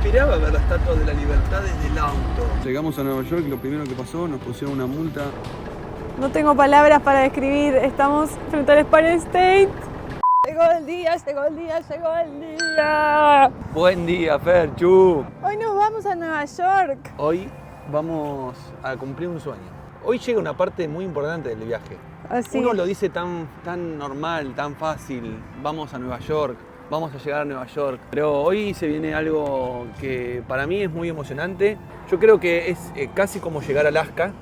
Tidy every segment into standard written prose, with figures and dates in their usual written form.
inspiraba ver la Estatua de la Libertad desde el auto. Llegamos a Nueva York y lo primero que pasó, nos pusieron una multa. No tengo palabras para describir, estamos frente al Empire State. Llegó el día, llegó el día, llegó el día. Buen día, Ferchu. Hoy nos vamos a Nueva York. Hoy vamos a cumplir un sueño. Hoy llega una parte muy importante del viaje. Así. Uno lo dice tan normal, tan fácil. Vamos a Nueva York, vamos a llegar a Nueva York. Pero hoy se viene algo que para mí es muy emocionante. Yo creo que es casi como llegar a Alaska.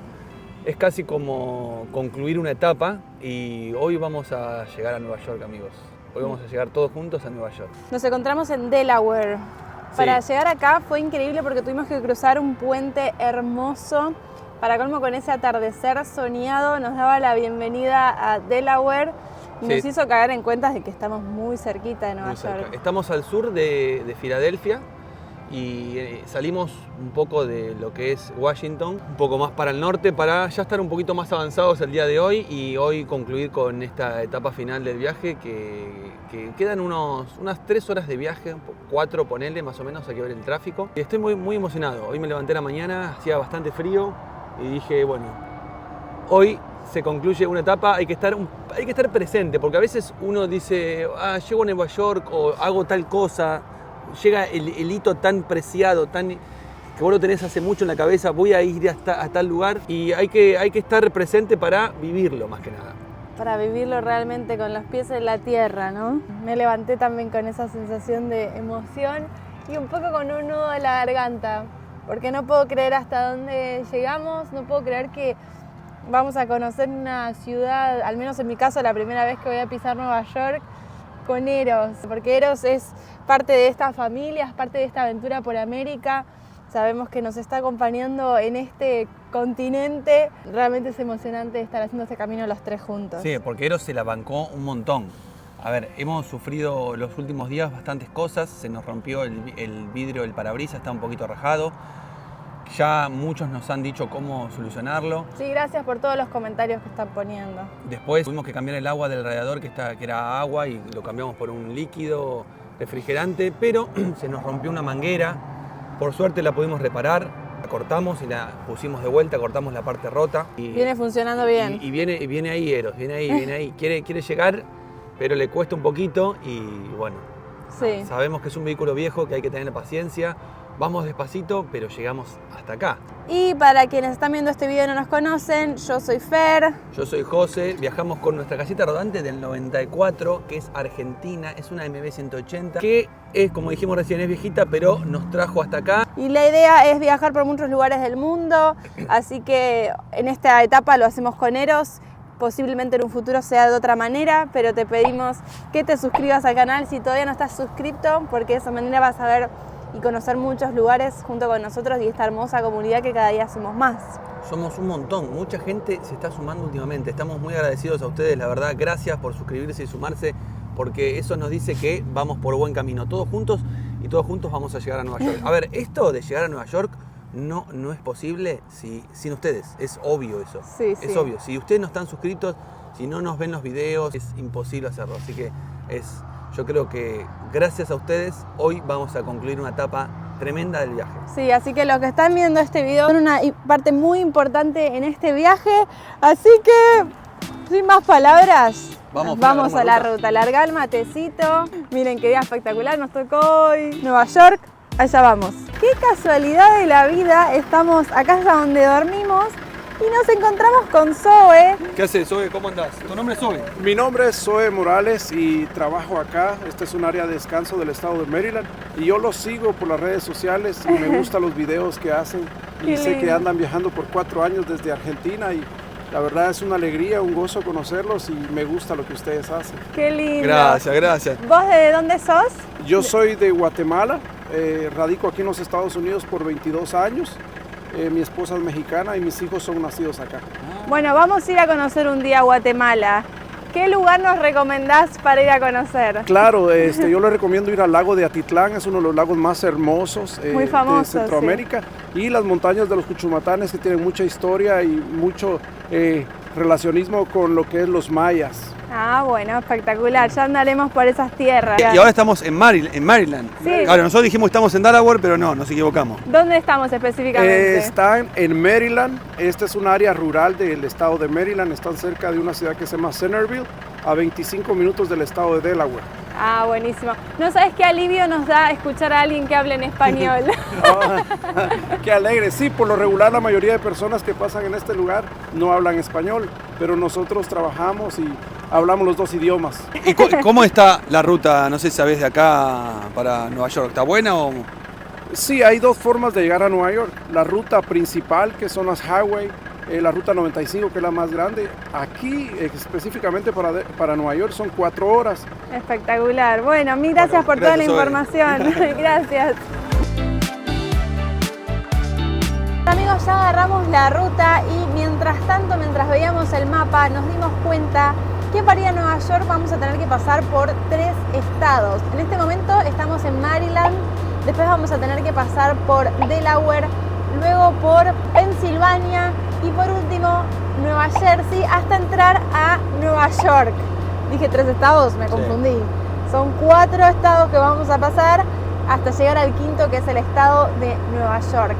Es casi como concluir una etapa y hoy vamos a llegar a Nueva York, amigos. Hoy vamos a llegar todos juntos a Nueva York. Nos encontramos en Delaware. Para llegar acá fue increíble porque tuvimos que cruzar un puente hermoso. Para colmo, con ese atardecer soñado, nos daba la bienvenida a Delaware y nos hizo caer en cuenta de que estamos muy cerquita de Nueva York. Estamos al sur de Filadelfia y salimos un poco de lo que es Washington, un poco más para el norte, para ya estar un poquito más avanzados el día de hoy y hoy concluir con esta etapa final del viaje que quedan unas 3 horas de viaje, 4 ponele más o menos, hay que ver el tráfico. Y estoy muy emocionado. Hoy me levanté a la mañana, hacía bastante frío y dije, bueno, hoy se concluye una etapa, hay que estar presente, porque a veces uno dice, llego a Nueva York o hago tal cosa, llega el hito tan preciado, que vos lo tenés hace mucho en la cabeza, voy a ir a tal lugar y hay que estar presente para vivirlo más que nada. Para vivirlo realmente con los pies en la tierra, ¿no? Me levanté también con esa sensación de emoción y un poco con un nudo en la garganta, porque no puedo creer hasta dónde llegamos, no puedo creer que vamos a conocer una ciudad, al menos en mi caso la primera vez que voy a pisar Nueva York, con Eros, porque Eros es parte de esta familia, es parte de esta aventura por América. Sabemos que nos está acompañando en este continente. Realmente es emocionante estar haciendo este camino los 3 juntos. Sí, porque Eros se la bancó un montón. A ver, hemos sufrido los últimos días bastantes cosas. Se nos rompió el vidrio del parabrisas, está un poquito rajado. Ya muchos nos han dicho cómo solucionarlo. Sí, gracias por todos los comentarios que están poniendo. Después tuvimos que cambiar el agua del radiador, que era agua, y lo cambiamos por un líquido refrigerante, pero se nos rompió una manguera. Por suerte la pudimos reparar, la cortamos y la pusimos de vuelta, cortamos la parte rota. Viene funcionando bien. Y viene ahí Eros, viene ahí. Quiere llegar, pero le cuesta un poquito y bueno, sí. Sabemos que es un vehículo viejo, que hay que tener paciencia. Vamos despacito, pero llegamos hasta acá. Y para quienes están viendo este video y no nos conocen, yo soy Fer. Yo soy José, viajamos con nuestra casita rodante del 94, que es argentina, es una MB180, que es, como dijimos recién, es viejita, pero nos trajo hasta acá. Y la idea es viajar por muchos lugares del mundo, así que en esta etapa lo hacemos con Eros. Posiblemente en un futuro sea de otra manera, pero te pedimos que te suscribas al canal si todavía no estás suscrito, porque de esa manera vas a ver y conocer muchos lugares junto con nosotros y esta hermosa comunidad que cada día somos más. Somos un montón, mucha gente se está sumando últimamente. Estamos muy agradecidos a ustedes, la verdad. Gracias por suscribirse y sumarse, porque eso nos dice que vamos por buen camino, todos juntos, y todos juntos vamos a llegar a Nueva York. A ver, esto de llegar a Nueva York no es posible sin ustedes, es obvio eso. Sí. Es obvio, si ustedes no están suscritos, si no nos ven los videos, es imposible hacerlo. Así que yo creo que gracias a ustedes, hoy vamos a concluir una etapa tremenda del viaje. Sí, así que los que están viendo este video son una parte muy importante en este viaje. Así que, sin más palabras, vamos a la ruta. Larga el matecito. Miren qué día espectacular nos tocó hoy. Nueva York, allá vamos. Qué casualidad de la vida, estamos acá donde dormimos y nos encontramos con Zoe. ¿Qué haces, Zoe? ¿Cómo andás? ¿Tu nombre es Zoe? Mi nombre es Zoe Morales y trabajo acá. Este es un área de descanso del estado de Maryland y yo los sigo por las redes sociales y me gustan los videos que hacen y sé que andan viajando por 4 años desde Argentina y la verdad es una alegría, un gozo conocerlos y me gusta lo que ustedes hacen. Qué lindo. Gracias. ¿Vos de dónde sos? Yo soy de Guatemala, radico aquí en los Estados Unidos por 22 años. Mi esposa es mexicana y mis hijos son nacidos acá. Bueno, vamos a ir a conocer un día Guatemala. ¿Qué lugar nos recomendás para ir a conocer? Claro, yo les recomiendo ir al lago de Atitlán, es uno de los lagos más hermosos muy famoso, de Centroamérica. Sí. Y las montañas de los Cuchumatanes, que tienen mucha historia y mucho relacionismo con lo que es los mayas. Ah, bueno, espectacular. Ya andaremos por esas tierras. Y ahora estamos en Maryland. Sí. Claro, nosotros dijimos estamos en Delaware, pero no, nos equivocamos. ¿Dónde estamos específicamente? Están en Maryland. Esta es un área rural del estado de Maryland. Están cerca de una ciudad que se llama Centerville, a 25 minutos del estado de Delaware. Ah, buenísimo. No sabes qué alivio nos da escuchar a alguien que hable en español. Qué alegre. Sí, por lo regular la mayoría de personas que pasan en este lugar no hablan español, pero nosotros trabajamos y hablamos los dos idiomas. ¿Y cómo está la ruta, no sé si sabés, de acá para Nueva York? ¿Está buena o...? Sí, hay dos formas de llegar a Nueva York. La ruta principal, que son las highway, la ruta 95, que es la más grande. Aquí, específicamente para Nueva York, son 4 horas. Espectacular. Bueno, mil gracias por toda la información. Gracias. Amigos, ya agarramos la ruta y mientras tanto, mientras veíamos el mapa, nos dimos cuenta que para ir a Nueva York vamos a tener que pasar por 3 estados. En este momento estamos en Maryland, después vamos a tener que pasar por Delaware, luego por Pensilvania y por último Nueva Jersey hasta entrar a Nueva York. Dije 3 estados, me confundí. Sí. Son 4 estados que vamos a pasar hasta llegar al quinto, que es el estado de Nueva York.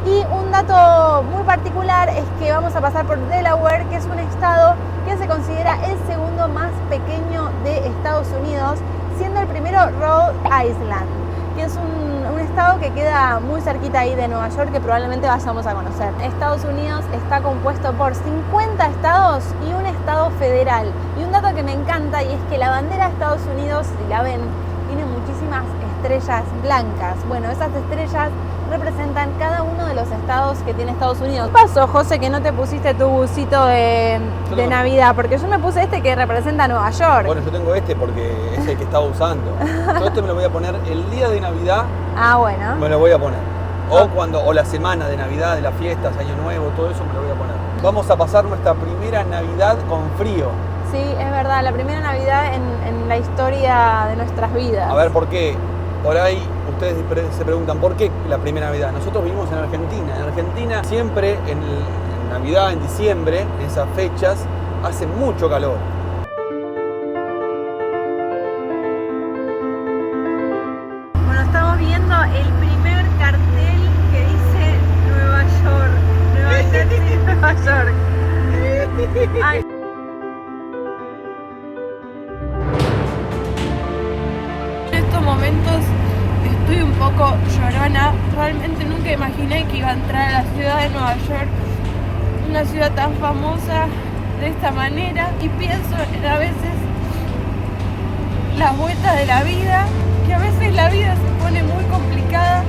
Y un dato muy particular es que vamos a pasar por Delaware, que es un estado que se considera el segundo más pequeño de Estados Unidos, siendo el primero Rhode Island, que es un estado que queda muy cerquita ahí de Nueva York, que probablemente vayamos a conocer. Estados Unidos está compuesto por 50 estados y un estado federal. Y un dato que me encanta y es que la bandera de Estados Unidos, si la ven, tiene muchísimas estrellas blancas. Bueno, esas estrellas representan cada uno de los estados que tiene Estados Unidos. ¿Qué pasó, José, que no te pusiste tu busito de Navidad? Porque yo me puse este que representa Nueva York. Bueno, yo tengo este porque es el que estaba usando. Yo este me lo voy a poner el día de Navidad. Ah, bueno. Me lo voy a poner. O la semana de Navidad, de las fiestas, Año Nuevo, todo eso me lo voy a poner. Vamos a pasar nuestra primera Navidad con frío. Sí, es verdad, la primera Navidad en la historia de nuestras vidas. A ver, ¿por qué? Por ahí ustedes se preguntan, ¿por qué la primera Navidad? Nosotros vivimos en Argentina. En Argentina siempre en Navidad, en diciembre, en esas fechas, hace mucho calor. Bueno, estamos viendo el primer cartel que dice Nueva York. Nueva Jersey, Nueva York. Ay. En estos momentos estoy un poco llorona. Realmente nunca imaginé que iba a entrar a la ciudad de Nueva York, una ciudad tan famosa, de esta manera. Y pienso a veces las vueltas de la vida, que a veces la vida se pone muy complicada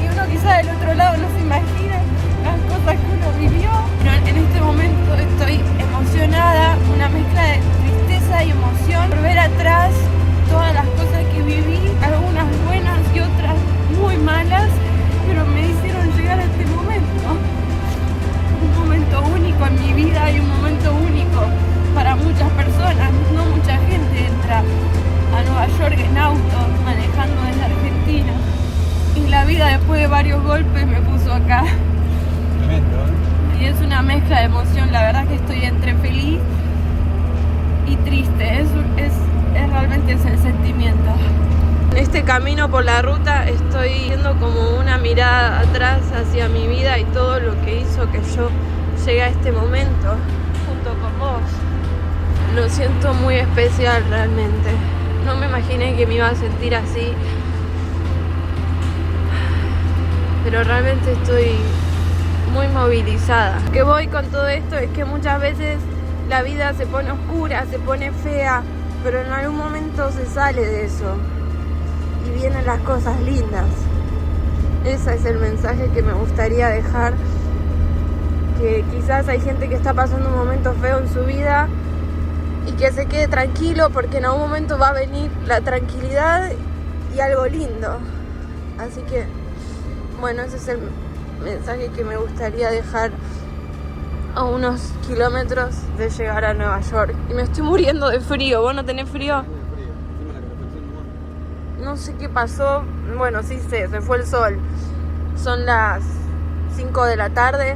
y uno quizá del otro lado no se imagina las cosas que uno vivió. Pero en este momento estoy emocionada, una mezcla de tristeza y emoción por ver atrás todas las cosas que viví, algunas buenas y otras muy malas, pero me hicieron llegar a este momento. Un momento único en mi vida y un momento único para muchas personas. No mucha gente entra a Nueva York en auto, manejando desde Argentina. Y la vida, después de varios golpes, me puso acá. Tremendo, ¿eh? Y es una mezcla de emoción. La verdad que estoy entre feliz y triste. Realmente es el sentimiento. En este camino por la ruta estoy viendo como una mirada atrás hacia mi vida y todo lo que hizo que yo llegue a este momento junto con vos. Lo siento muy especial realmente. No me imaginé que me iba a sentir así. Pero realmente estoy muy movilizada. Lo que voy con todo esto es que muchas veces la vida se pone oscura, se pone fea, pero en algún momento se sale de eso y vienen las cosas lindas. Ese es el mensaje que me gustaría dejar, que quizás hay gente que está pasando un momento feo en su vida y que se quede tranquilo porque en algún momento va a venir la tranquilidad y algo lindo. Así que, bueno, ese es el mensaje que me gustaría dejar a unos kilómetros de llegar a Nueva York. Y me estoy muriendo de frío. ¿Vos no tenés frío? No sé qué pasó. Bueno, sí sé, se fue el sol. Son las 5 de la tarde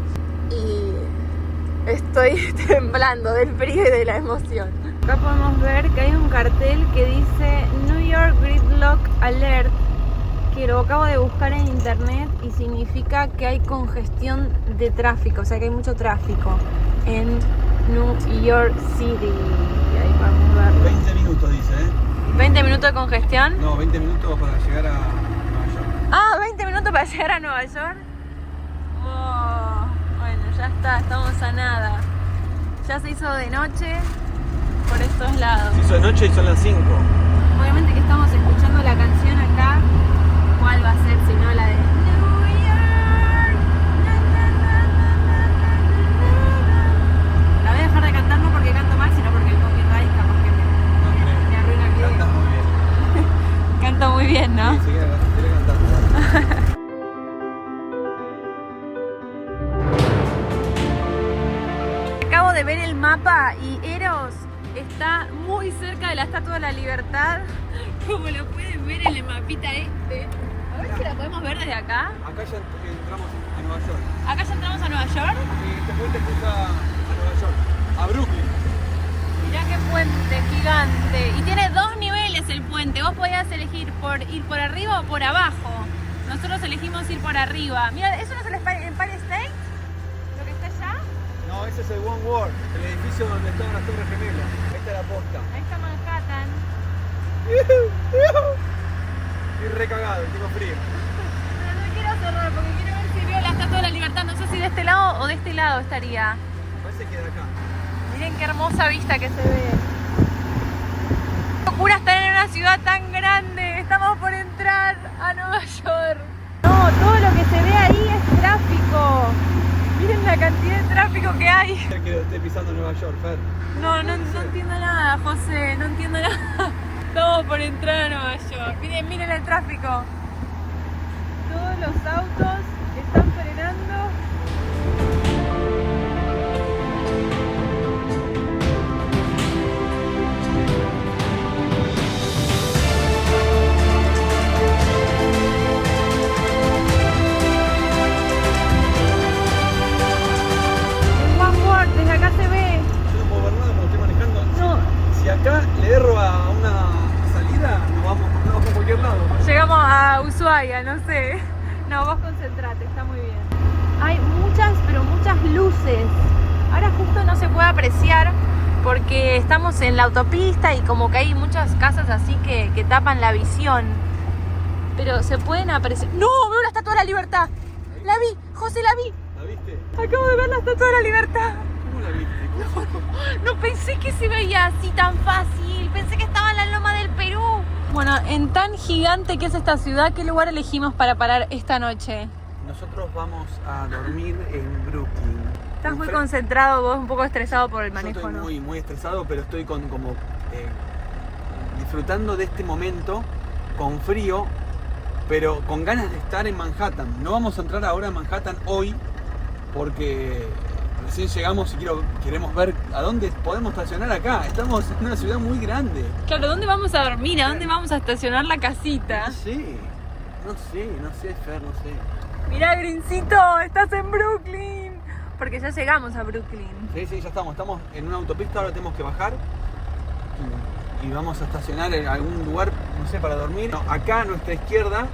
y Estoy temblando del frío y de la emoción. Acá podemos ver que hay un cartel que dice New York Gridlock Alert, que lo acabo de buscar en internet y significa que hay congestión de tráfico, o sea que hay mucho tráfico en New York City. Y ahí podemos verlo. 20 minutos dice, ¿20 minutos de congestión? No, 20 minutos para llegar a Nueva York. Ah, 20 minutos para llegar a Nueva York. Oh, bueno, ya está, estamos a nada. Ya se hizo de noche por estos lados. Se hizo de noche y son las 5. Obviamente que estamos escuchando la canción acá. ¿Cuál va a ser si no la de New York? La voy a dejar de cantar no porque canto mal, sino porque el copyright capaz que me arruina el video. Cantas muy bien. Canto muy bien, ¿no? Sí, sigue cantando. Acabo de ver el mapa y Eros está muy cerca de la Estatua de la Libertad, como lo pueden ver en el mapita este. A ver si la podemos ver desde acá. Acá ya entramos a Nueva York. ¿Acá ya entramos a Nueva York? Este puente cruza a Nueva York, a Brooklyn. Mirá qué puente gigante. Y tiene 2 niveles el puente. Vos podías elegir ir por arriba o por abajo. Nosotros elegimos ir por arriba. Mira, ¿eso no es el Empire State? ¿Lo que está allá? No, ese es el One World, el edificio donde estaban las Torres Gemelas. Ahí está la posta. Ahí está Manhattan. Estoy recagado, tengo frío. Pero no quiero cerrar porque quiero ver si veo la Estatua de la Libertad. No sé si de este lado o de este lado estaría. Parece que de acá. Miren qué hermosa vista que se ve. Qué locura estar en una ciudad tan grande. Estamos por entrar a Nueva York. No, todo lo que se ve ahí es tráfico. Miren la cantidad de tráfico que hay. Ya que estoy pisando Nueva York, Fer. No entiendo nada, José. No entiendo nada. Estamos por entrar a Nueva York. Miren el tráfico. Todos los autos están frenando. Desde acá se ve. Yo no puedo ver nada porque estoy manejando. No. Si acá le erro a una salida, nos vamos a cualquier lado. Llegamos a Ushuaia, no sé. No, vos concentrate, está muy bien. Hay muchas, pero muchas luces. Ahora justo no se puede apreciar porque estamos en la autopista y como que hay muchas casas así que tapan la visión. Pero se pueden apreciar. ¡No! Veo la Estatua de la Libertad. La vi, José, la vi. ¿La viste? Acabo de ver la Estatua de la Libertad. ¿Cómo la viste? No pensé que se veía así tan fácil. Pensé que estaba en la Loma del Perú. Bueno, en tan gigante que es esta ciudad, ¿qué lugar elegimos para parar esta noche? Nosotros vamos a dormir en Brooklyn. Estás muy concentrado, vos un poco estresado por el manejo, Yo estoy ¿no? muy estresado, pero estoy disfrutando de este momento con frío, pero con ganas de estar en Manhattan. No vamos a entrar ahora en Manhattan hoy porque recién llegamos y queremos ver a dónde podemos estacionar acá. Estamos en una ciudad muy grande. Claro, ¿dónde vamos a dormir? ¿A dónde vamos a estacionar la casita? No sé, Fer, no sé. Mirá, Grincito, estás en Brooklyn. Porque ya llegamos a Brooklyn. Sí, ya estamos. Estamos en una autopista, ahora tenemos que bajar y vamos a estacionar en algún lugar, no sé, para dormir. No, acá a nuestra izquierda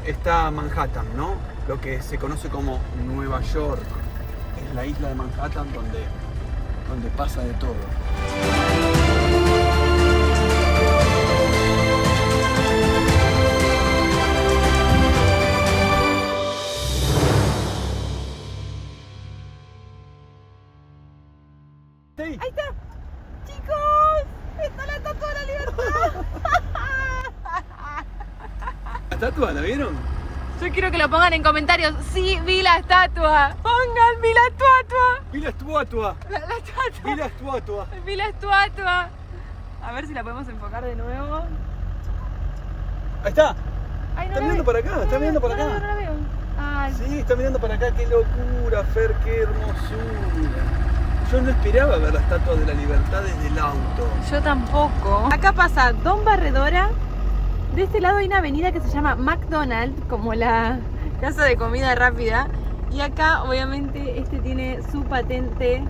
está Manhattan, ¿no? Lo que se conoce como Nueva York. Es la isla de Manhattan donde pasa de todo. Ahí está. Chicos, está la Estatua de la Libertad. ¿La estatua? ¿La vieron? Yo quiero que lo pongan en comentarios. Sí, vi la estatua. Pongan, vi la estatua. ¡Vi la estatua! La estatua. ¡Vi la estatua! Vi la estatua. A ver si la podemos enfocar de nuevo. Ahí está. Ay, Está mirando para acá, está mirando para acá. No la veo. Ay, Sí, está mirando para acá. ¡Qué locura, Fer! ¡Qué hermosura! Yo no esperaba ver la Estatua de la Libertad desde el auto. yo tampoco. Acá pasa Don Barredora. De este lado hay una avenida que se llama McDonald's, como la casa de comida rápida. Y acá obviamente este tiene su patente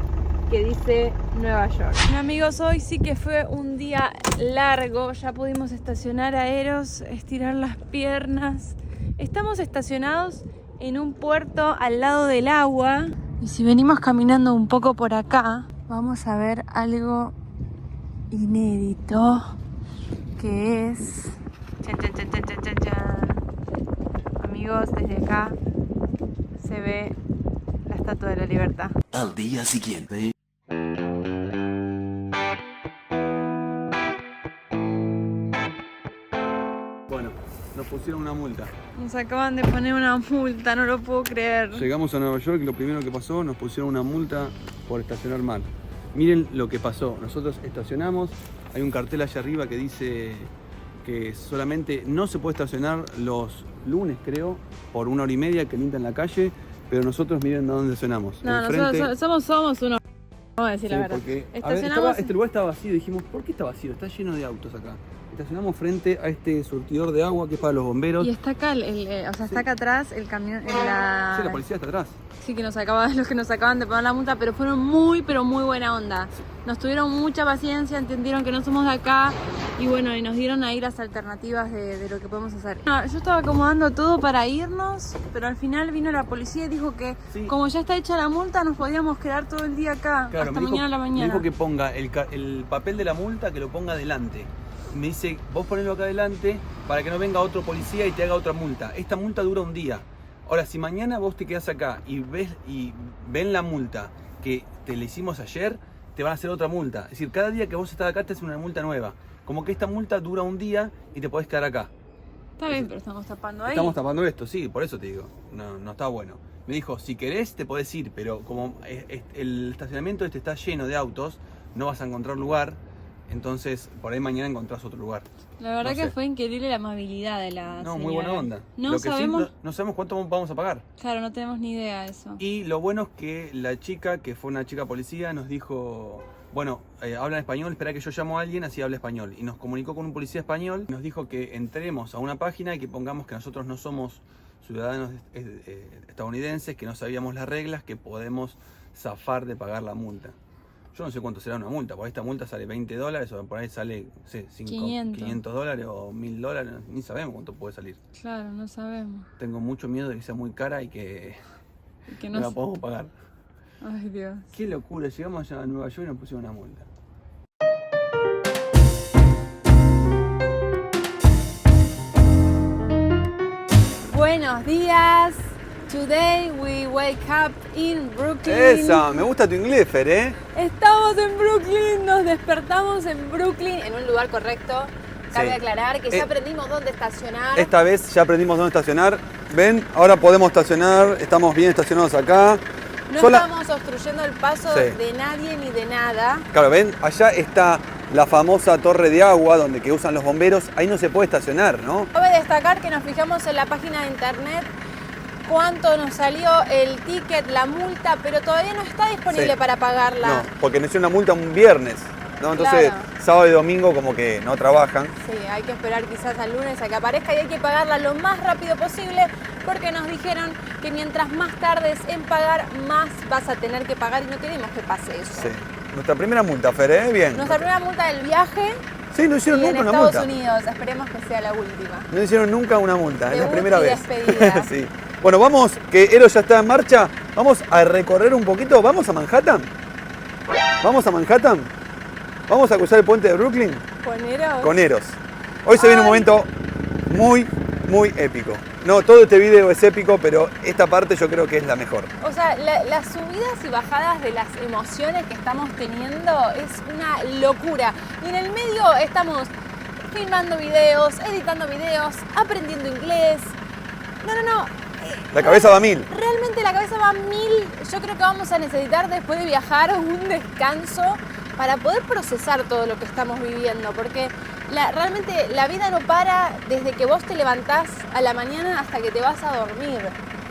que dice Nueva York. Bueno, amigos, hoy sí que fue un día largo. Ya pudimos estacionar a Eros, estirar las piernas. Estamos estacionados en un puerto al lado del agua. Y si venimos caminando un poco por acá, vamos a ver algo inédito, que es... Chan, chan, chan, chan, chan, chan, chan. Amigos, desde acá se ve la Estatua de la Libertad. Al día siguiente. Bueno, nos pusieron una multa. Nos acaban de poner una multa, no lo puedo creer. Llegamos a Nueva York y lo primero que pasó, nos pusieron una multa por estacionar mal. Miren lo que pasó. Nosotros estacionamos, hay un cartel allá arriba que dice que solamente no se puede estacionar los lunes, creo, por 1 hora y media que limpian la calle, pero nosotros miren dónde estacionamos. No, Enfrente, nosotros somos unos... Vamos a decir sí, la verdad. porque, Estacionamos... este lugar estaba vacío, dijimos, ¿por qué está vacío? Está lleno de autos acá. Estacionamos frente a este surtidor de agua que es para los bomberos. Y está acá, está acá atrás el camión, Sí, la policía está atrás. Sí, que los que nos acaban de poner la multa, pero fueron muy buena onda. Nos tuvieron mucha paciencia, entendieron que no somos de acá y bueno, y nos dieron ahí las alternativas de lo que podemos hacer. No, yo estaba acomodando todo para irnos, pero al final vino la policía y dijo que como ya está hecha la multa, nos podíamos quedar todo el día acá, Claro, hasta mañana a la mañana. Me dijo que ponga el papel de la multa, que lo ponga adelante. Me dice, vos ponelo acá adelante para que no venga otro policía y te haga otra multa. Esta multa dura un día. Ahora, si mañana vos te quedás acá y ven la multa que te le hicimos ayer, te van a hacer otra multa. Es decir, cada día que vos estás acá te hacen una multa nueva. Como que esta multa dura un día y te podés quedar acá. Está bien, pero estamos tapando ahí. Estamos tapando esto, sí, por eso te digo. No está bueno. Me dijo, si querés te podés ir, pero como el estacionamiento este está lleno de autos, no vas a encontrar lugar. Entonces, por ahí mañana encontrás otro lugar. La verdad No que sé. fue increíble la amabilidad de la No, señora. muy buena onda. No Lo que sabemos... sí, no sabemos cuánto vamos a pagar. Claro, no tenemos ni idea de eso. Y lo bueno es que la chica, que fue una chica policía, nos dijo, bueno, habla en español, espera que yo llamo a alguien, así habla español. Y nos comunicó con un policía español, nos dijo que entremos a una página y que pongamos que nosotros no somos ciudadanos estadounidenses, que no sabíamos las reglas, que podemos zafar de pagar la multa. Yo no sé cuánto será una multa, por esta multa sale $20 o por ahí sale, no sé, $500 o $1000, ni sabemos cuánto puede salir. Claro, no sabemos. Tengo mucho miedo de que sea muy cara y que no la podemos pagar. Ay, Dios. Qué locura, llegamos allá a Nueva York y nos pusieron una multa. Buenos días. Today we wake up in Brooklyn. Esa, me gusta tu inglés, Fer, ¿eh? Estamos en Brooklyn, nos despertamos en Brooklyn, en un lugar correcto. Cabe aclarar que ya aprendimos dónde estacionar. Esta vez ya aprendimos dónde estacionar. Ven, ahora podemos estacionar, estamos bien estacionados acá. No estamos obstruyendo el paso de nadie ni de nada. Claro, ven, allá está la famosa torre de agua donde que usan los bomberos. Ahí no se puede estacionar, ¿no? Cabe destacar que nos fijamos en la página de internet cuánto nos salió el ticket, la multa, pero todavía no está disponible para pagarla. No, porque nos hicieron una multa un viernes, ¿no? Entonces, sábado y domingo como que no trabajan. Sí, hay que esperar quizás al lunes a que aparezca y hay que pagarla lo más rápido posible porque nos dijeron que mientras más tardes en pagar, más vas a tener que pagar y no queremos que pase eso. Sí. Nuestra primera multa, Fer, ¿eh? Bien. Nuestra primera multa del viaje. Sí, no hicieron nunca una multa. En multa. Estados Unidos, esperemos que sea la última. No hicieron nunca una multa, es la primera vez. Despedida. Sí. Bueno, vamos, que Eros ya está en marcha. Vamos a recorrer un poquito. ¿Vamos a Manhattan? ¿Vamos a Manhattan? ¿Vamos a cruzar el puente de Brooklyn? ¿Con Eros? Con Eros. Hoy se viene un momento muy épico. No, todo este video es épico, pero esta parte yo creo que es la mejor. O sea, las subidas y bajadas de las emociones que estamos teniendo es una locura. Y en el medio estamos filmando videos, editando videos, aprendiendo inglés. No. La cabeza va a 1000. Realmente la cabeza va a 1000. Yo creo que vamos a necesitar después de viajar un descanso para poder procesar todo lo que estamos viviendo. Porque realmente la vida no para desde que vos te levantás a la mañana hasta que te vas a dormir.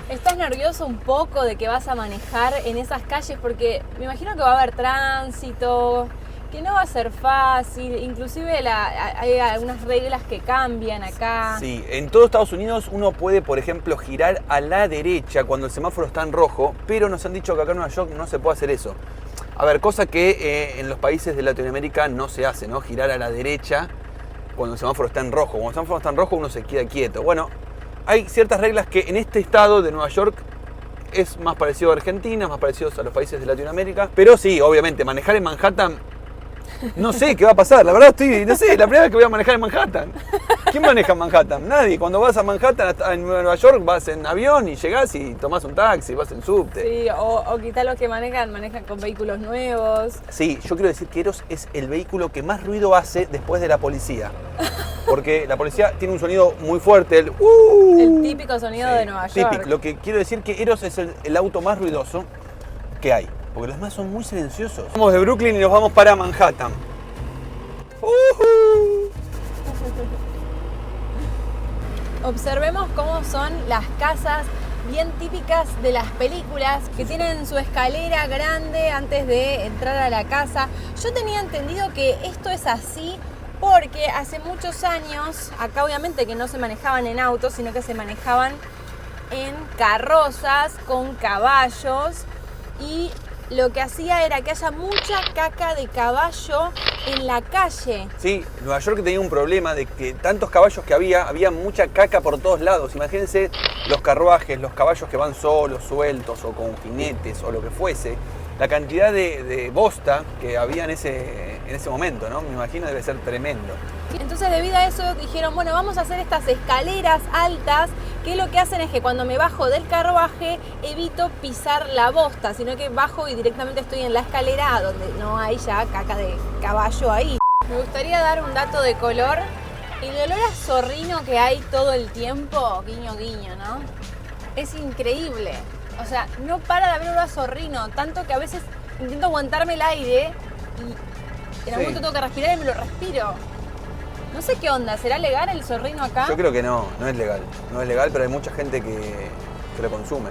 ¿Estás nervioso un poco de que vas a manejar en esas calles? Porque me imagino que va a haber tránsito, Que no va a ser fácil, inclusive hay algunas reglas que cambian acá. Sí, en todo Estados Unidos uno puede, por ejemplo, girar a la derecha cuando el semáforo está en rojo, pero nos han dicho que acá en Nueva York no se puede hacer eso. A ver, cosa que en los países de Latinoamérica no se hace, ¿no? Girar a la derecha cuando el semáforo está en rojo. Cuando el semáforo está en rojo uno se queda quieto. Bueno, hay ciertas reglas que en este estado de Nueva York es más parecido a Argentina, más parecido a los países de Latinoamérica. Pero sí, obviamente, manejar en Manhattan, no sé qué va a pasar. La verdad no sé, la primera vez que voy a manejar en Manhattan. ¿Quién maneja en Manhattan? Nadie. Cuando vas a Manhattan, en Nueva York, vas en avión y llegás y tomás un taxi, vas en subte. Sí, o quizá los que manejan con vehículos nuevos. Sí, yo quiero decir que Eros es el vehículo que más ruido hace después de la policía. Porque la policía tiene un sonido muy fuerte, el típico sonido de Nueva York. Típico. Lo que quiero decir que Eros es el auto más ruidoso que hay. Porque los demás son muy silenciosos. Vamos de Brooklyn y nos vamos para Manhattan. Observemos cómo son las casas bien típicas de las películas, que tienen su escalera grande antes de entrar a la casa. Yo tenía entendido que esto es así porque hace muchos años, acá obviamente que no se manejaban en autos, sino que se manejaban en carrozas con caballos, y lo que hacía era que haya mucha caca de caballo en la calle. Sí, Nueva York tenía un problema de que tantos caballos que había mucha caca por todos lados. Imagínense los carruajes, los caballos que van solos, sueltos o con jinetes o lo que fuese. La cantidad de bosta que había en ese momento, ¿no? Me imagino debe ser tremendo. Entonces, debido a eso, dijeron, bueno, vamos a hacer estas escaleras altas, que lo que hacen es que cuando me bajo del carruaje evito pisar la bosta, sino que bajo y directamente estoy en la escalera donde no hay ya caca de caballo ahí. Me gustaría dar un dato de color. El olor a zorrino que hay todo el tiempo, guiño guiño, ¿no? Es increíble. O sea, no para de haber olor a zorrino, tanto que a veces intento aguantarme el aire y en algún momento tengo que respirar y me lo respiro. No sé qué onda, ¿será legal el zorrino acá? Yo creo que no es legal. No es legal, pero hay mucha gente que lo consume.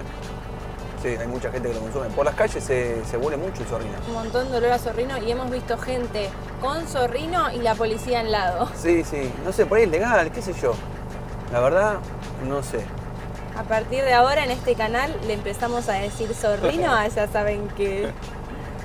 Sí, hay mucha gente que lo consume. Por las calles se huele mucho el zorrino. Un montón de olor a zorrino y hemos visto gente con zorrino y la policía al lado. Sí, no sé, por ahí es legal, qué sé yo. La verdad, no sé. A partir de ahora en este canal le empezamos a decir zorrino a ya saben qué.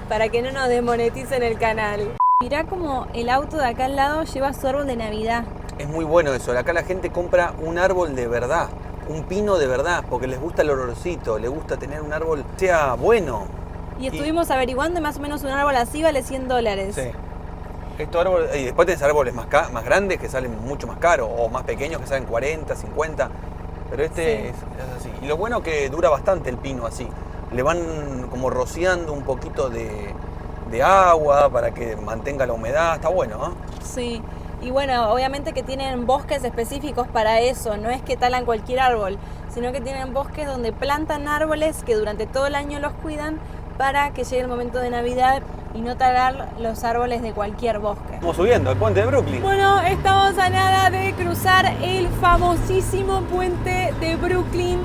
Para que no nos desmoneticen el canal. Mirá como el auto de acá al lado lleva su árbol de Navidad. Es muy bueno eso. Acá la gente compra un árbol de verdad. Un pino de verdad, porque les gusta el olorcito, les gusta tener un árbol que sea bueno. Y estuvimos averiguando y más o menos un árbol así vale $100. Sí. Estos árboles, y después tenés árboles más grandes que salen mucho más caros, o más pequeños que salen 40, 50. Pero este es así. Y lo bueno que dura bastante el pino así. Le van como rociando un poquito de agua para que mantenga la humedad. Está bueno, ¿no? Sí. Y bueno, obviamente que tienen bosques específicos para eso. No es que talan cualquier árbol, sino que tienen bosques donde plantan árboles que durante todo el año los cuidan para que llegue el momento de Navidad y no talar los árboles de cualquier bosque. Estamos subiendo el puente de Brooklyn. Bueno, estamos a nada de cruzar el famosísimo puente de Brooklyn.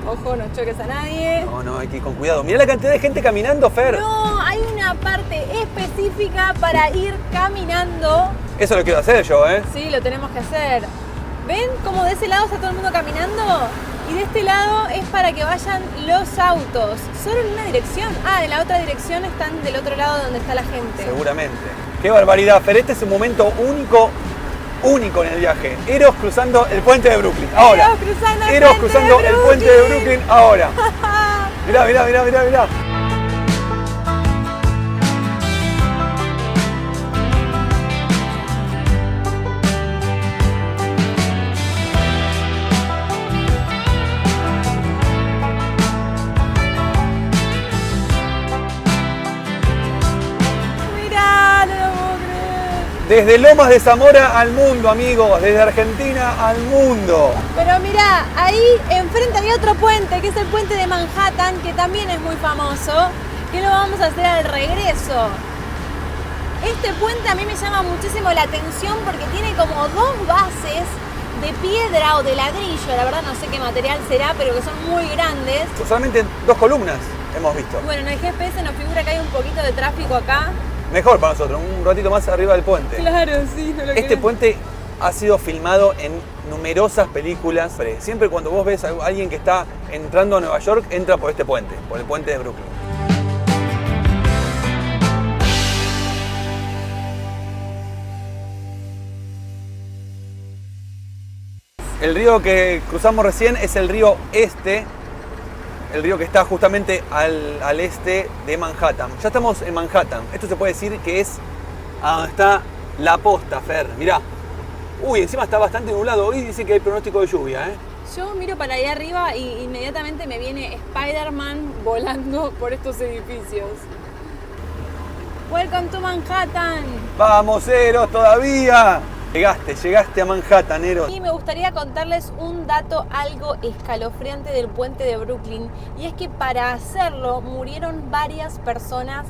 Ojo, no choques a nadie. No, hay que ir con cuidado. Mirá la cantidad de gente caminando, Fer. No, hay una parte específica para ir caminando. Eso lo quiero hacer yo, ¿eh? Sí, lo tenemos que hacer. ¿Ven cómo de ese lado está todo el mundo caminando? Y de este lado es para que vayan los autos. Solo en una dirección. Ah, en la otra dirección están del otro lado donde está la gente. Seguramente. Qué barbaridad, Fer. Este es un momento único en el viaje. Eros cruzando el puente de Brooklyn. Ahora. Eros cruzando el puente de Brooklyn ahora. Mirá. Desde Lomas de Zamora al mundo, amigos. Desde Argentina al mundo. Pero mirá, ahí enfrente había otro puente, que es el puente de Manhattan, que también es muy famoso, que lo vamos a hacer al regreso. Este puente a mí me llama muchísimo la atención porque tiene como dos bases de piedra o de ladrillo, la verdad no sé qué material será, pero que son muy grandes. Solamente 2 columnas hemos visto. Bueno, en el GPS nos figura que hay un poquito de tráfico acá. Mejor para nosotros, un ratito más arriba del puente. Claro, sí, no lo Este puente ha sido filmado en numerosas películas. Siempre cuando vos ves a alguien que está entrando a Nueva York, entra por este puente, por el puente de Brooklyn. El río que cruzamos recién es el río Este, el río que está justamente al este de Manhattan. Ya estamos en Manhattan. Esto se puede decir que es a donde está la posta, Fer. Mirá. Uy, encima está bastante nublado. Hoy dice que hay pronóstico de lluvia, ¿eh? Yo miro para allá arriba y inmediatamente me viene Spider-Man volando por estos edificios. Welcome to Manhattan. ¡Vamos, Eros, todavía! Llegaste a Manhattan, Eros. Y me gustaría contarles un dato algo escalofriante del puente de Brooklyn. Y es que para hacerlo murieron varias personas.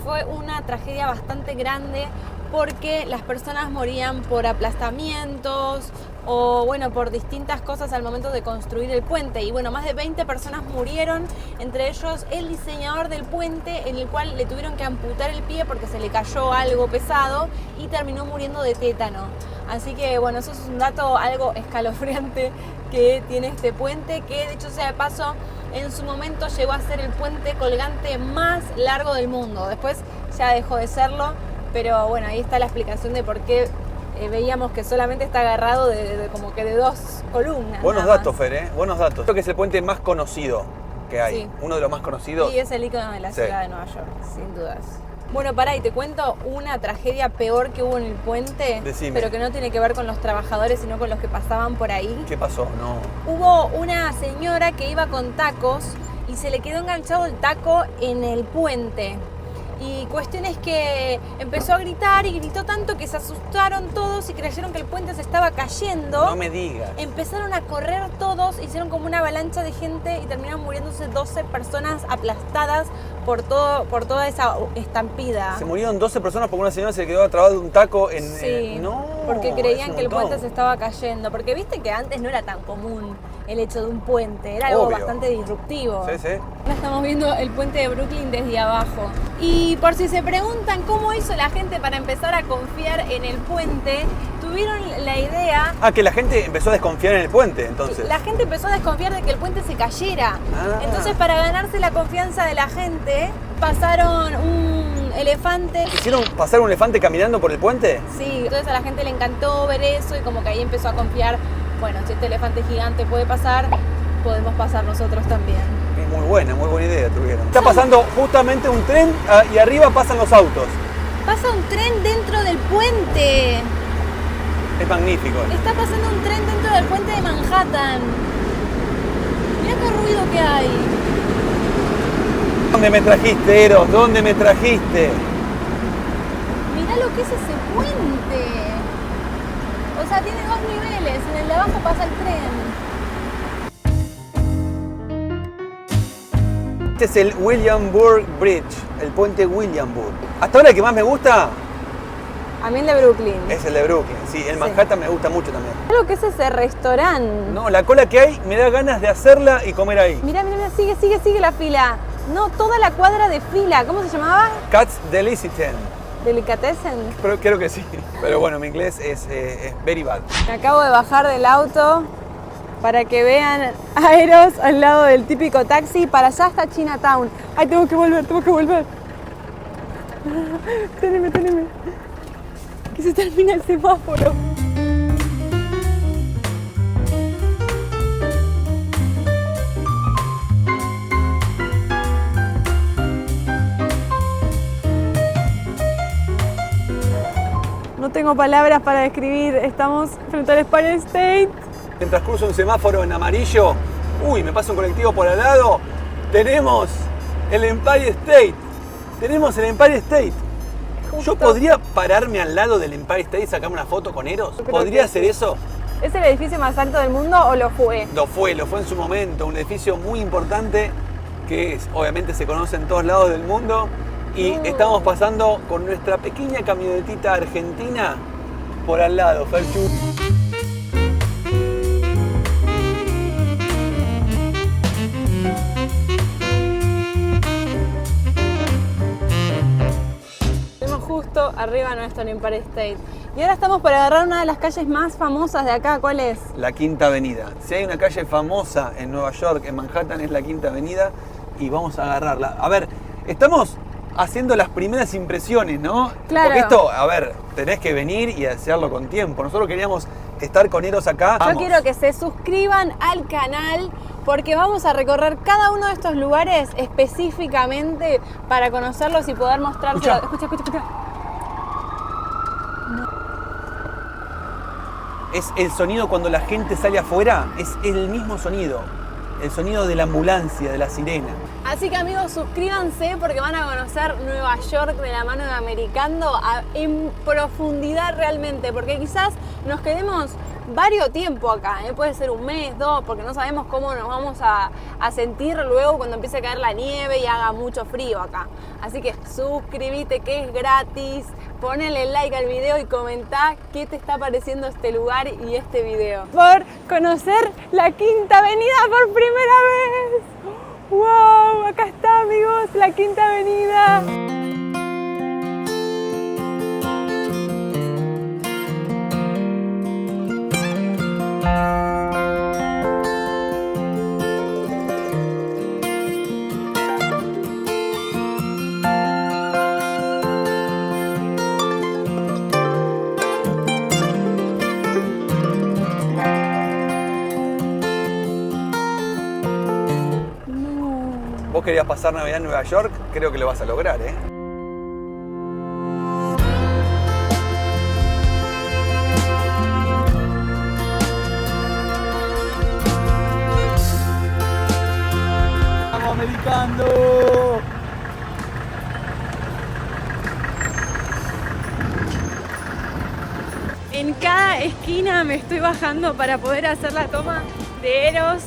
Fue una tragedia bastante grande porque las personas morían por aplastamientos o bueno, por distintas cosas al momento de construir el puente. Y bueno, más de 20 personas murieron, entre ellos el diseñador del puente, en el cual le tuvieron que amputar el pie porque se le cayó algo pesado y terminó muriendo de tétano. Así que bueno, eso es un dato algo escalofriante que tiene este puente, que de hecho sea de paso, en su momento llegó a ser el puente colgante más largo del mundo. Después ya dejó de serlo, pero bueno, ahí está la explicación de por qué veíamos que solamente está agarrado como que de dos columnas. Buenos datos, Fer, ¿eh? Buenos datos. Creo que es el puente más conocido que hay. Sí. Uno de los más conocidos. Sí, es el icono de la ciudad de Nueva York, sin dudas. Bueno, pará, y te cuento una tragedia peor que hubo en el puente. Decime. Pero que no tiene que ver con los trabajadores, sino con los que pasaban por ahí. ¿Qué pasó? No. Hubo una señora que iba con tacos y se le quedó enganchado el taco en el puente. Y cuestión es que empezó a gritar y gritó tanto que se asustaron todos y creyeron que el puente se estaba cayendo. No me digas. Empezaron a correr todos, hicieron como una avalancha de gente y terminaron muriéndose 12 personas aplastadas por toda esa estampida. Se murieron 12 personas porque una señora se quedó atrapado de un taco en... Sí, no, porque creían es un que el montón. puente se estaba cayendo. Porque viste que antes no era tan común el hecho de un puente, era algo Obvio. bastante disruptivo. Sí, sí. Ahora estamos viendo el puente de Brooklyn desde abajo. Y por si se preguntan cómo hizo la gente para empezar a confiar en el puente, tuvieron la idea... Ah, que la gente empezó a desconfiar en el puente, entonces. La gente empezó a desconfiar de que el puente se cayera. Ah. Entonces, para ganarse la confianza de la gente, pasaron un elefante. ¿Hicieron pasar un elefante caminando por el puente? Sí, entonces a la gente le encantó ver eso y como que ahí empezó a confiar, bueno, si este elefante gigante puede pasar, podemos pasar nosotros también. Muy buena idea tuvieron. Está pasando justamente un tren y arriba pasan los autos. Pasa un tren dentro del puente. Es magnífico. Está pasando un tren dentro del puente de Manhattan. Mira qué ruido que hay. ¿Dónde me trajiste, Eros? ¿Dónde me trajiste? Mirá lo que es ese puente. O sea, tiene dos niveles. En el de abajo pasa el tren. Este es el Williamsburg Bridge, el puente Williamsburg. Hasta ahora el que más me gusta A mí el de Brooklyn. es el de Brooklyn. Sí, el Manhattan me gusta mucho también. Creo que es ese restaurante. No, la cola que hay me da ganas de hacerla y comer ahí. Mira, sigue la fila. No, toda la cuadra de fila. ¿Cómo se llamaba? Katz Delicatessen. Delicatessen. Pero creo que sí. Pero bueno, mi inglés es very bad. Me acabo de bajar del auto para que vean a Eros al lado del típico taxi. Para allá está Chinatown. Ay, tengo que volver. Teneme. Que se termina el semáforo. No tengo palabras para describir. Estamos frente al Empire State. Mientras cruzo un semáforo en amarillo, uy, me pasa un colectivo por al lado, tenemos el Empire State. Justo. ¿Yo podría pararme al lado del Empire State y sacarme una foto con Eros? Yo creo ¿Podría que hacer sí. eso? ¿Es el edificio más alto del mundo o lo fue? Lo fue en su momento, un edificio muy importante que obviamente se conoce en todos lados del mundo y estamos pasando con nuestra pequeña camionetita argentina por al lado, Ferchu. justo arriba de nuestro Empire State. Y ahora estamos por agarrar una de las calles más famosas de acá. ¿Cuál es? La Quinta Avenida. Si hay una calle famosa en Nueva York, en Manhattan, es la Quinta Avenida y vamos a agarrarla. A ver, estamos haciendo las primeras impresiones, ¿no? Claro. Porque esto, a ver, tenés que venir y hacerlo con tiempo. Nosotros queríamos estar con Eros acá. Yo quiero que se suscriban al canal porque vamos a recorrer cada uno de estos lugares específicamente para conocerlos y poder mostrárselos. Escucha. Es el sonido cuando la gente sale afuera, es el mismo sonido. El sonido de la ambulancia, de la sirena. Así que amigos, suscríbanse porque van a conocer Nueva York de la mano de Americando en profundidad realmente, porque quizás nos quedemos varios tiempo acá, puede ser un mes, 2, porque no sabemos cómo nos vamos a sentir luego cuando empiece a caer la nieve y haga mucho frío acá. Así que suscríbete que es gratis, ponele like al video y comentá qué te está pareciendo este lugar y este video. Por conocer la Quinta Avenida por primera vez. ¡Wow! Acá está, amigos, la Quinta Avenida. Vos querías pasar Navidad en Nueva York, creo que lo vas a lograr, ¿eh? ¡Vamos, Americando! En cada esquina me estoy bajando para poder hacer la toma de Eros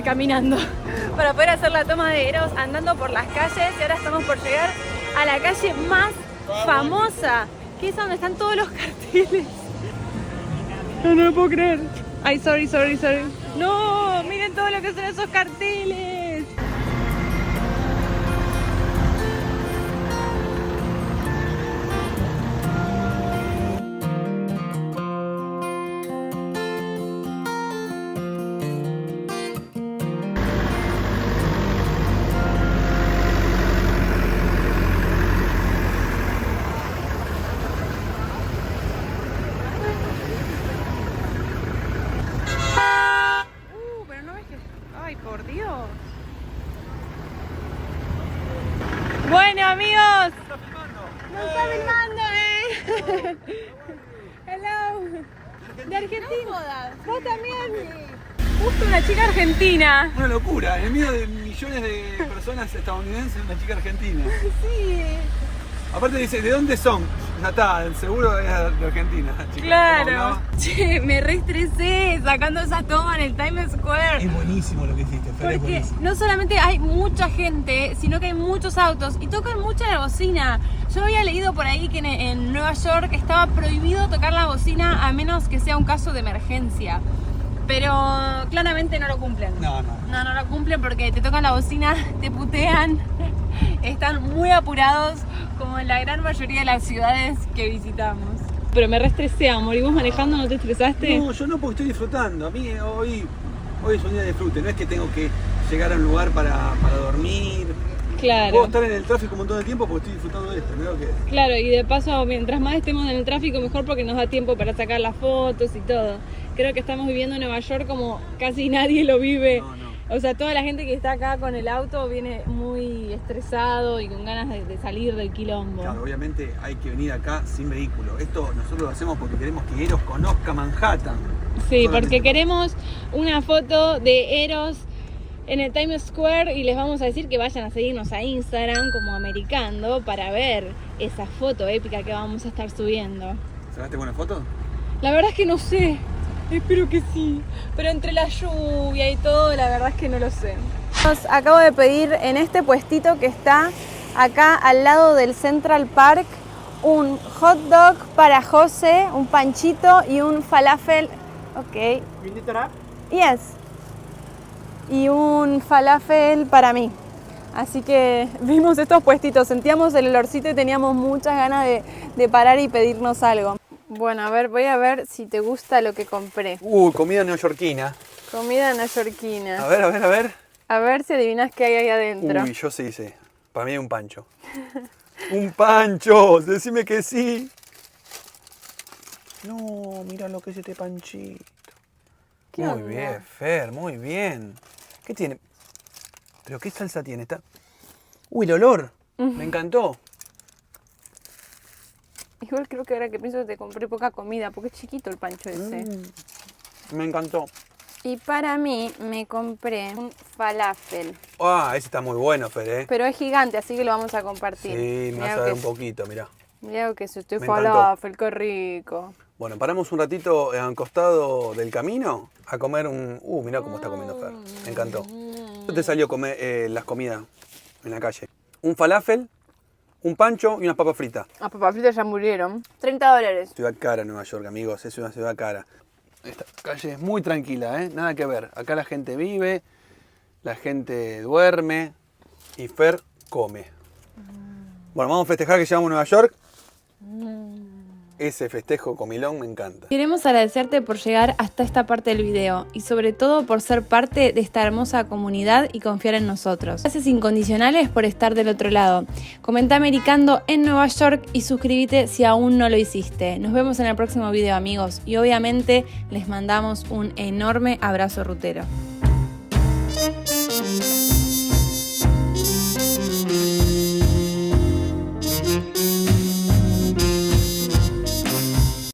caminando. Para poder hacer la toma de Eros andando por las calles. Y ahora estamos por llegar a la calle más famosa, que es donde están todos los carteles. No lo puedo creer. Ay, sorry. No, miren todo lo que son esos carteles. Pero no ves que... Ay, por Dios. Bueno, amigos. ¡Me está filmando! Hello. De Argentina. ¿Vos también? Justo una chica argentina. Una locura, en el medio de millones de personas estadounidenses, una chica argentina. Sí. Aparte dice, ¿de dónde son? Ya está, seguro es de Argentina, chica. Claro. Che, me reestresé sacando esa toma en el Times Square. Es buenísimo lo que hiciste, Fer, es Porque buenísimo. no solamente hay mucha gente, sino que hay muchos autos y tocan mucho la bocina. Yo había leído por ahí que en Nueva York estaba prohibido tocar la bocina a menos que sea un caso de emergencia. Pero claramente no lo cumplen. No. No lo cumplen porque te tocan la bocina, te putean, están muy apurados como en la gran mayoría de las ciudades que visitamos. Pero me reestresé, amor. ¿Y vos manejando no te estresaste? No, yo no, porque estoy disfrutando. A mí hoy es un día de disfrute, no es que tengo que llegar a un lugar para dormir. Claro. Puedo estar en el tráfico un montón de tiempo porque estoy disfrutando de esto, ¿no? Claro, y de paso, mientras más estemos en el tráfico, mejor porque nos da tiempo para sacar las fotos y todo. Creo que estamos viviendo en Nueva York como casi nadie lo vive. No. O sea, toda la gente que está acá con el auto viene muy estresado y con ganas de salir del quilombo. Claro, obviamente hay que venir acá sin vehículo. Esto nosotros lo hacemos porque queremos que Eros conozca Manhattan. Sí, Solamente porque queremos una foto de Eros en el Times Square y les vamos a decir que vayan a seguirnos a Instagram como Americando para ver esa foto épica que vamos a estar subiendo. ¿Sacaste buena foto? La verdad es que no sé, espero que sí, pero entre la lluvia y todo, la verdad es que no lo sé. Acabo de pedir en este puestito que está acá al lado del Central Park un hot dog para José, un panchito y un falafel. Ok. Yes. Y un falafel para mí. Así que vimos estos puestitos, sentíamos el olorcito y teníamos muchas ganas de parar y pedirnos algo. Bueno, a ver, voy a ver si te gusta lo que compré. Comida neoyorquina. Comida neoyorquina. A ver, a ver, a ver. A ver si adivinas qué hay ahí adentro. Uy, yo sí sé. Para mí hay un pancho. ¡Un pancho! Decime que sí. No, mira lo que es este panchito. ¿Qué Muy onda? bien, Fer, muy bien. ¿Qué tiene? ¿Pero qué salsa tiene? Uy, el olor. Me encantó. Igual creo que ahora que pienso te compré poca comida, porque es chiquito el pancho ese. Me encantó. Y para mí me compré un falafel. Ese está muy bueno, Fer, ¿eh? Pero es gigante, así que lo vamos a compartir. Sí, me vas a dar un poquito, mirá. Mirá lo que es este Me falafel, qué rico. Bueno, paramos un ratito al costado del camino a comer un... mirá cómo está comiendo Fer. Me encantó. ¿Qué te salió comer las comidas en la calle? Un falafel, un pancho y unas papas fritas. Las papas fritas ya murieron. $30. Ciudad cara Nueva York, amigos. Es una ciudad cara. Esta calle es muy tranquila, ¿eh? Nada que ver. Acá la gente vive, la gente duerme y Fer come. Bueno, vamos a festejar que llegamos a Nueva York. Ese festejo comilón me encanta. Queremos agradecerte por llegar hasta esta parte del video y sobre todo por ser parte de esta hermosa comunidad y confiar en nosotros. Gracias incondicionales por estar del otro lado. Comenta Americando en Nueva York y suscríbete si aún no lo hiciste. Nos vemos en el próximo video, amigos, y obviamente les mandamos un enorme abrazo rutero.